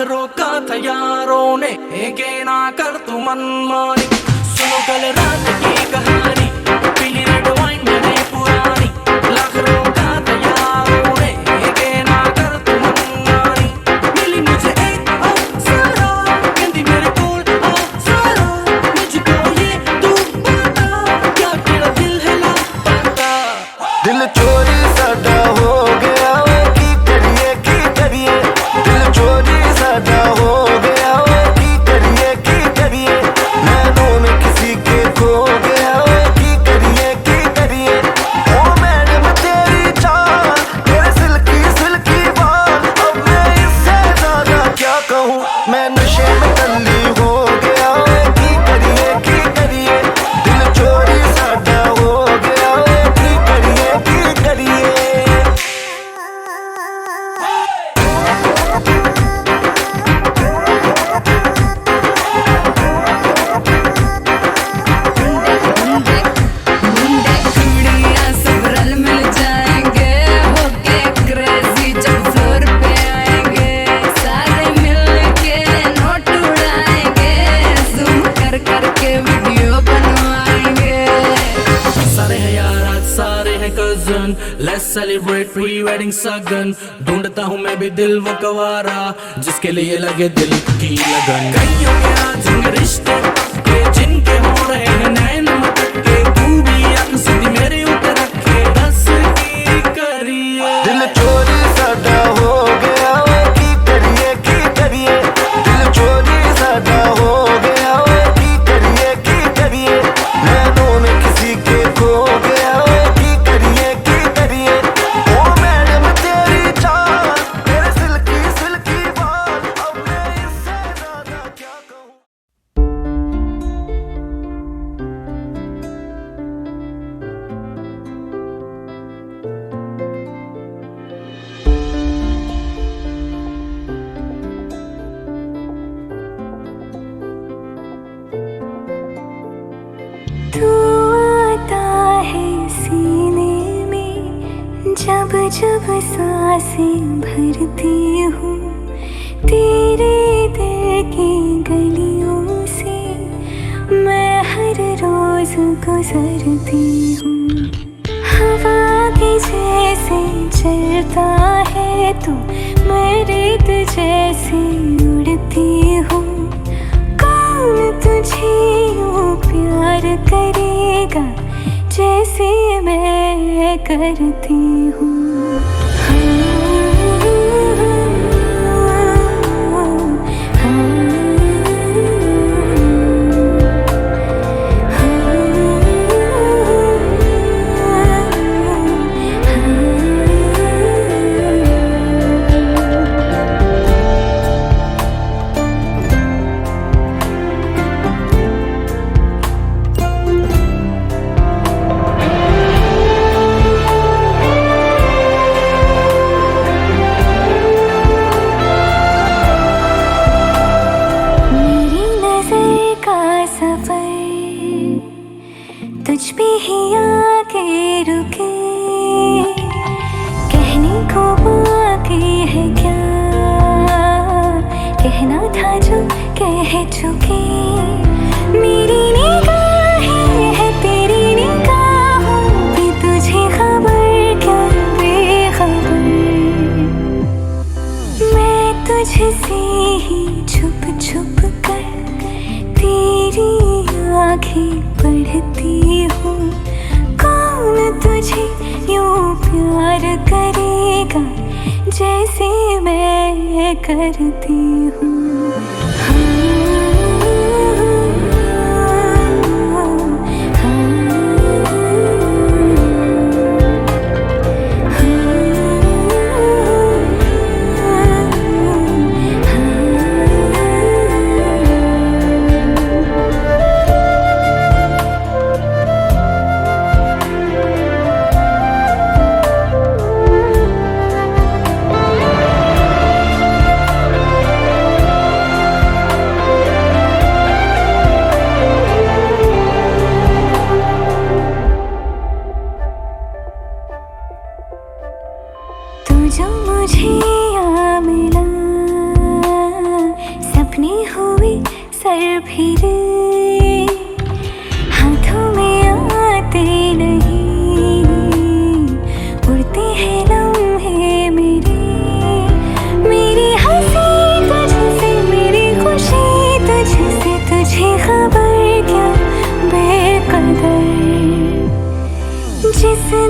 रोका था यारों ने के ना कर तू मनमानी। सुनो कल रात की कहानी, पीली रेड वाइन मैंने पुरानी। लाख रोका था यारों ने के ना कर तू मनमानी। मिली मुझे एक अप्सरा, कहती मेरे कोल अप्सरा। मुझको ये तू बता, क्या तेरा दिल है लापता। दिल चोरी साडा हो गया वे, की करिए दिल चोरी साडा हो गया वे, की करिए नैनों में किसी के खो गया वे, की करिए ओ मैडम तेरी चाल, तेरे सिल्की बाल। अब मैं इससे ज्यादा क्या कहूँ, मैं नशे में टल्ली हो गया वे, की करिए दिल चोरी साडा हो गया वे, की करिए चूड़ियां सब रल मिल जाएंगे, होके क्रेजी जब फ्लोर पे आएंगे। सारे मिल के नोट उड़ाएंगे, जूम कर करके वीडियो बनवाएंगे। सारे हैं यार आज सारे हैं cousin, let's celebrate pre wedding सगन। ढूंढता हूँ मैं भी दिल वो कवारा, जिसके लिए लगे दिल की लगन। कईयों के आज होंगे रिश्ते पक्के, जिनके हो रहे हैं नैन मटके। तू भी आंख सीधी मेरे ऊपर रखे, बस की करिए। दिल चोरी साडा हो गया वे, की करिए दिल चोरी साडा हो गया वे, की करिए नैनों में किसी के खो गया वे, की करिए ओ मैडम तेरी चाल, तेरे सिल्की बाल। अब मैं इससे ज्यादा क्या कहूँ। तू आता है सीने में, जब जब सांसें भरती हूँ। तेरे दिल की गलियों से मैं हर रोज गुजरती हूँ। हवा के जैसे चलता है तू, मैं रेत जैसे उड़ती हूँ। कौन तुझे यूं प्यार करेगा जैसे मैं करती हूँ। तुझ पे ही आके रुके, कहने को बाकी है क्या, कहना था जो कह चुके। मेरी निगाहें है तेरी निगाहों पे, तुझे खबर क्या बेखबर। मैं तुझसे ही छुप छुप कर तेरी आँखें पढ़ती हूँ। कौन तुझे यूं प्यार करेगा जैसे मैं करती हूँ।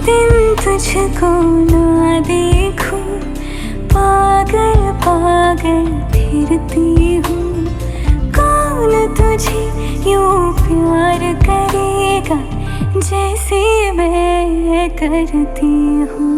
दिन तुझको ना देखूं, पागल पागल फिरती हूँ। कौन तुझे यूं प्यार करेगा जैसे मैं करती हूँ।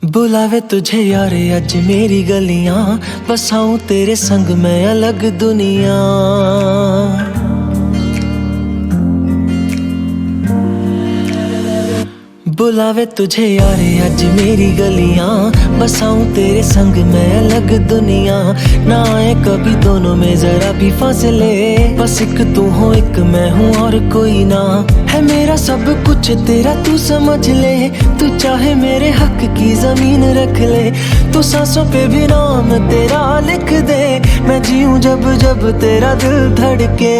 बुलावे तुझे यार अज मेरी गलियां, बसाऊं तेरे संग मैं अलग दुनिया। बुलावे तुझे यार अज मेरी गलियां, बसाऊं तेरे संग मैं अलग दुनिया। ना आए कभी दोनों में जरा भी फासले, बस एक तू हो एक मैं हूँ और कोई ना। है मेरा सब कुछ तेरा तू समझ ले, तू चाहे मेरे हक की जमीन रख ले। तू सांसों पे भी नाम तेरा लिख दे, मैं जीऊं जब जब तेरा दिल धड़के।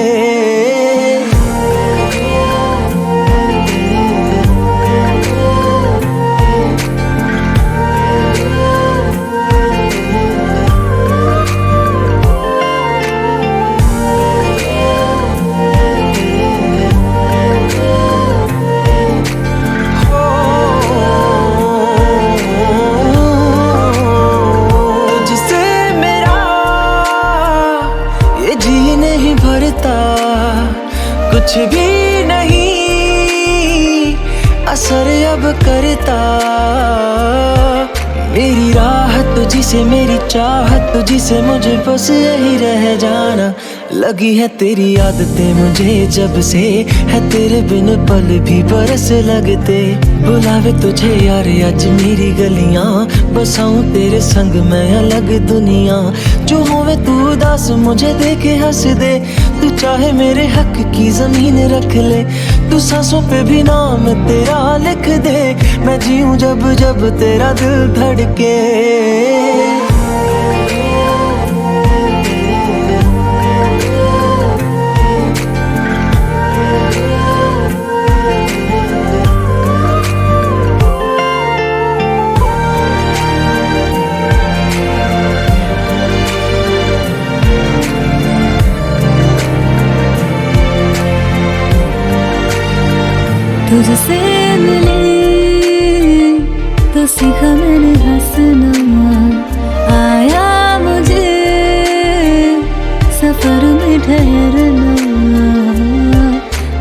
कुछ भी नहीं असर अब करता, मेरी राहत तुझी से मेरी चाहत तुझी से, मुझे बस यही रह जाना। लगी है तेरी आदतें मुझे जब से, है तेरे बिन पल भी बरस लगते। बुलावे तुझे यार आज मेरी गलियां, बसाऊं तेरे संग मैं अलग दुनिया। जो होवे तू उदास मुझे देखे हंस दे, तू चाहे मेरे हक की जमीन रख ले। तू सांसों पे भी नाम तेरा लिख दे, मैं जीऊं जब जब तेरा दिल धड़के। तुझसे मिली तो सीखा मैंने हंसना, आया मुझे सफर में ठहरना।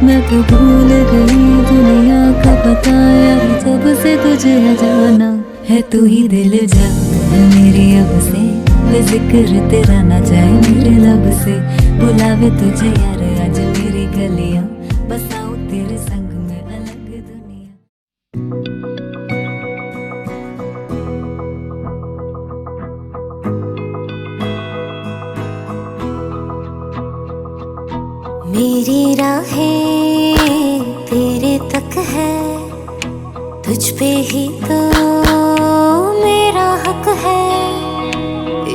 मैं तो भूल गई दुनिया का बताया, जब से तुझे जाना है तू ही दिल जा मेरी अब से। वे जिक्र तेरा ना जाए मेरे लब से, बुलावे तुझे यार आज मेरी गलियां, बसाऊं तेरे संग में अलग दुनिया। मेरी राहें तेरे तक है, तुझ पे ही तो मेरा हक है।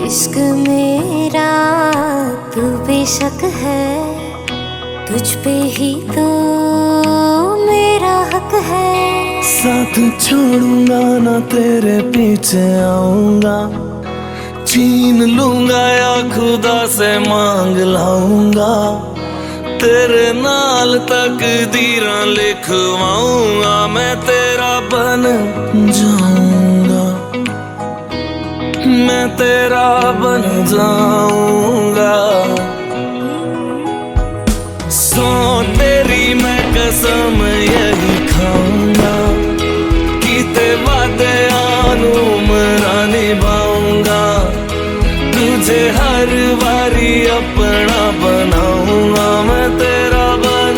इश्क मेरा तू बेशक है, तुझ पे ही तो मेरा हक है। साथ छोड़ूंगा ना तेरे पीछे आऊंगा, छीन लूंगा या खुदा से मांग लाऊंगा। तेरे नाल तकदीरां लिखवाऊंगा, मैं तेरा बन जाऊंगा, मैं तेरा बन जाऊंगा। सो तेरी मैं कसम यही खाऊंगा, कीते वादे आनू मरा निभाऊंगा। तुझे हर बारी अपना बनाऊंगा, मैं तेरा बन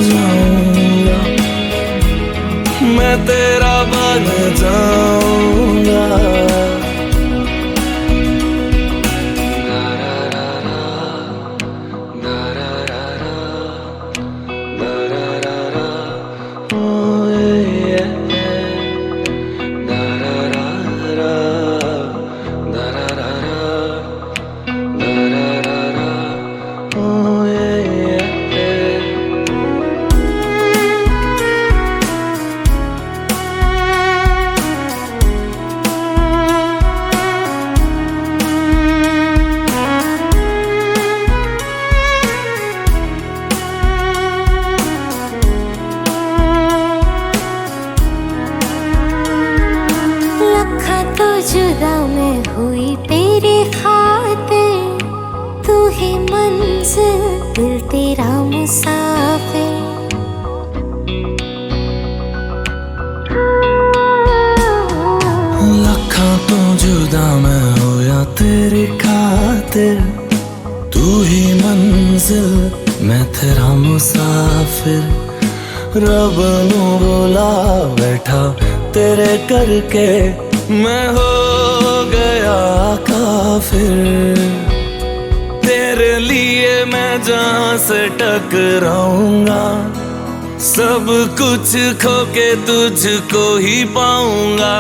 जाऊंगा, मैं तेरा बन जाऊंगा। Da da da da da da da da मंजिल दिल तेरा मुसाफिर। लखां तो जुदा मैं होया तेरी खातिर, तू ही मंजिल मैं तेरा मुसाफिर। रब नू बोला बैठा तेरे करके मैं हो गया काफिर। तेरे लिए मैं जहां से टकराऊंगा, सब कुछ खो के तुझको ही पाऊंगा।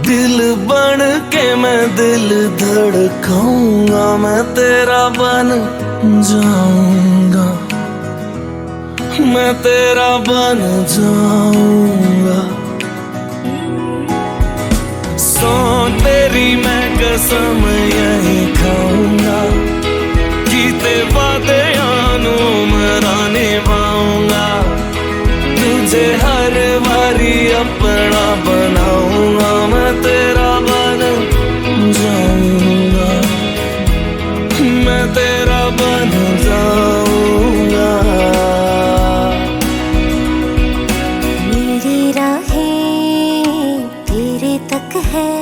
दिल बन के मैं दिल धड़काऊंगा, मैं तेरा बन जाऊंगा, मैं तेरा बन जाऊंगा। सौ तेरी मैं कसम यही खाऊंगा, कीते वादे आनू मरा निभाऊंगा। तुझे हर बारी अपना बनाऊंगा, मैं तेरा बन जाऊंगा, मैं तेरा बन जाऊंगा। मेरी राहें तेरे तक है,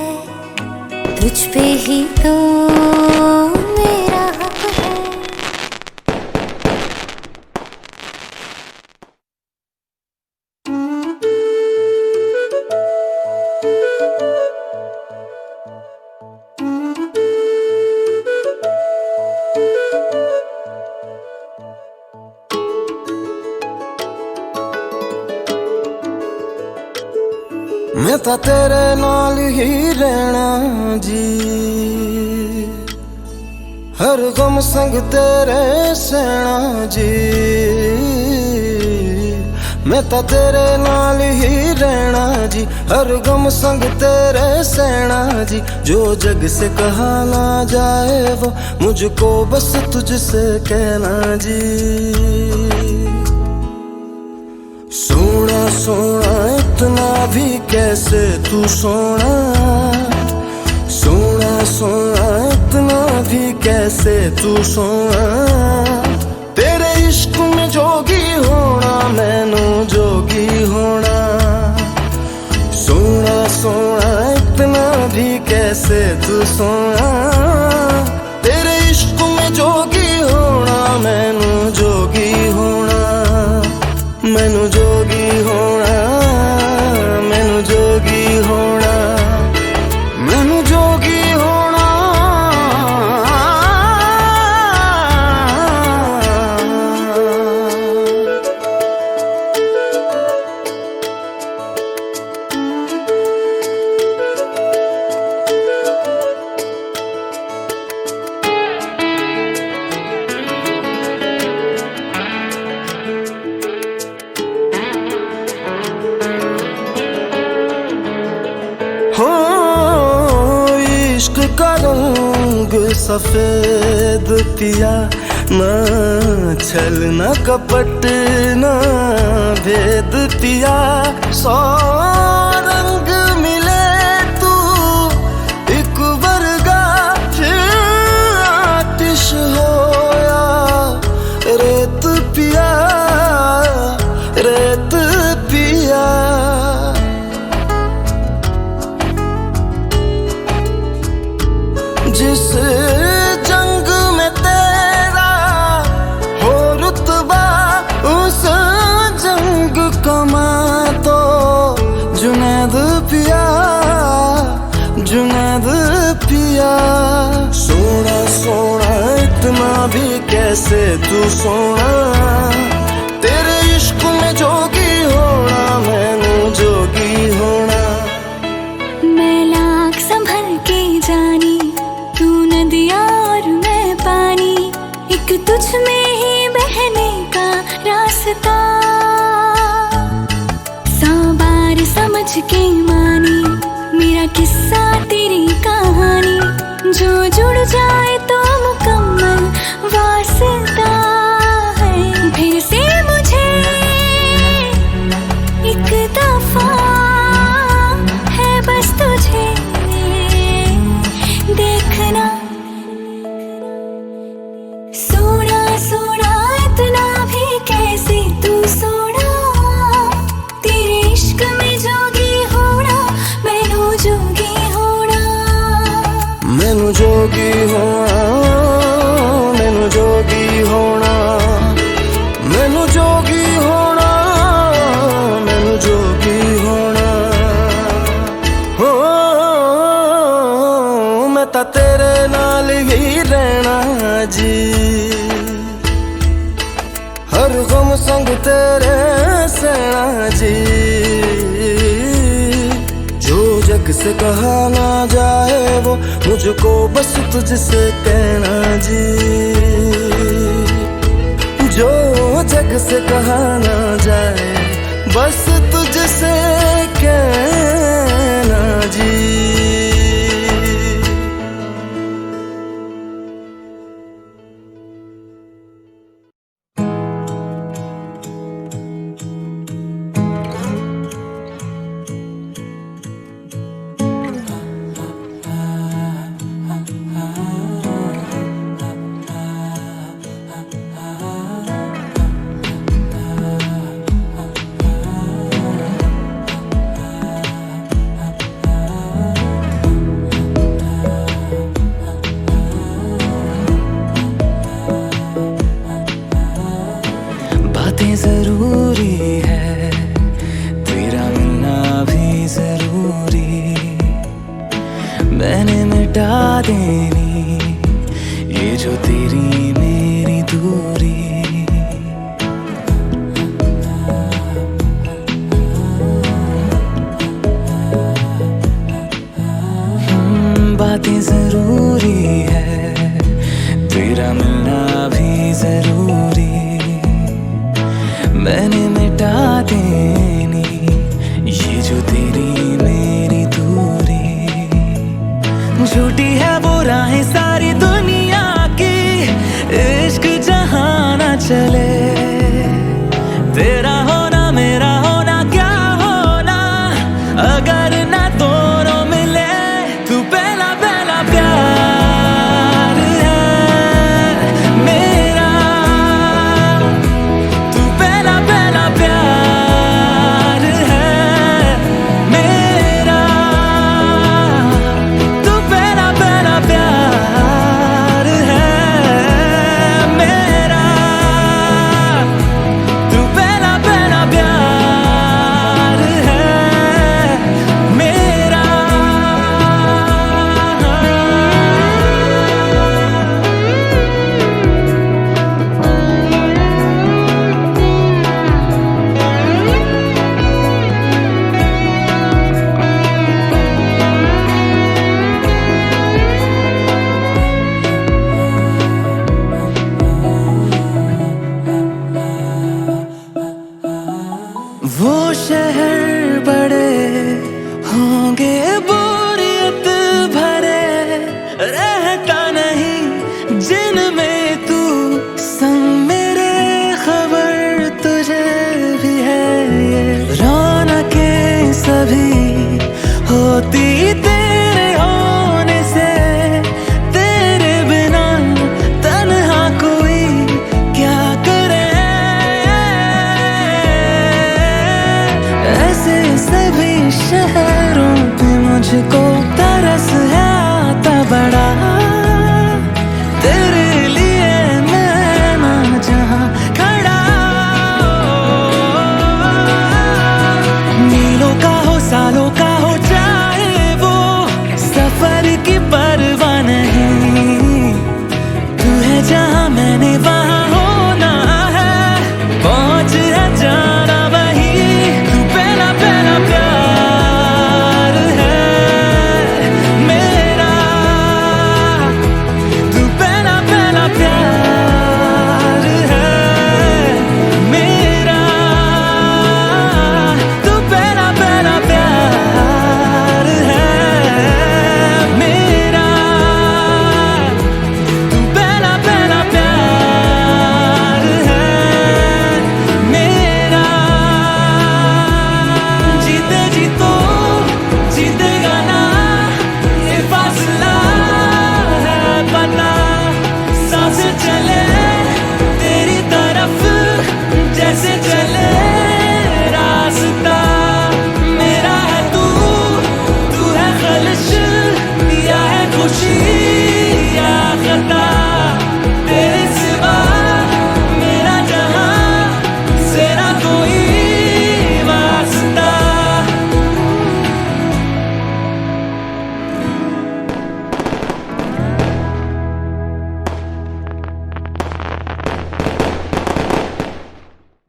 तुझ पे ही तो मेरा हक है। मैं तो तेरे नाल ही रहना जी, हर गम संग तेरे सहना जी। मैं तो तेरे नाल ही रहना जी, हर गम संग तेरे सहना जी। जो जग से कहा ना जाए वो मुझको बस तुझसे कहना जी। सोना सोना इतना भी कैसे तू सोना, सोना सोना इतना भी कैसे तू सोना। तेरे इश्क में जोगी होना, मैनू जोगी होना। सोना सोना इतना भी कैसे तू सोना। तेरे इश्क में जोगी होना, मैनू जोगी होना, मैनू जोगी होना, मैनू जोगी होना, मैनू जोगी होना। हो इश्क का रंग सफेद पिया, ना छल ना कपट ना भेद पिया। सौ रंग मिले तू एक वर्गा, फिर आतिश होया रेत पिया, रेत पिया। जिस जंग में तेरा हो रुतबा, उस जंग कमा तो जुनैद पिया, जुनैद पिया। सोना सोना इतना भी कैसे तू सोना। तेरे इश्क में जोगी होना, मैनू जोगी होना। मैं लाख संभल के जानी, तू नदिया और मैं पानी। एक तुझ में ही बहने का रास्ता, 100 बार समझ के मानी मेरा किस्सा तेरी कहानी। जो जुड़ जाए तो मुकम्मल वास्ता है। फिर से मुझे एक दफा है बस तुझे देखना। सोना सोना इतना भी कैसे तू सोना तेरे इश्क में जोगी होना मैनू जोगी होना मैनू जोगी होना मैनू जोगी होना मैनू जोगी होना मैनू जोगी होना हो मैं तां तेरे नाल ही रहना जी हर गम संग तेरे सहना जी जो जग से कहा ना जाए वो मुझको बस तुझसे कहना जी जो जग से कहा ना जाए बस तुझसे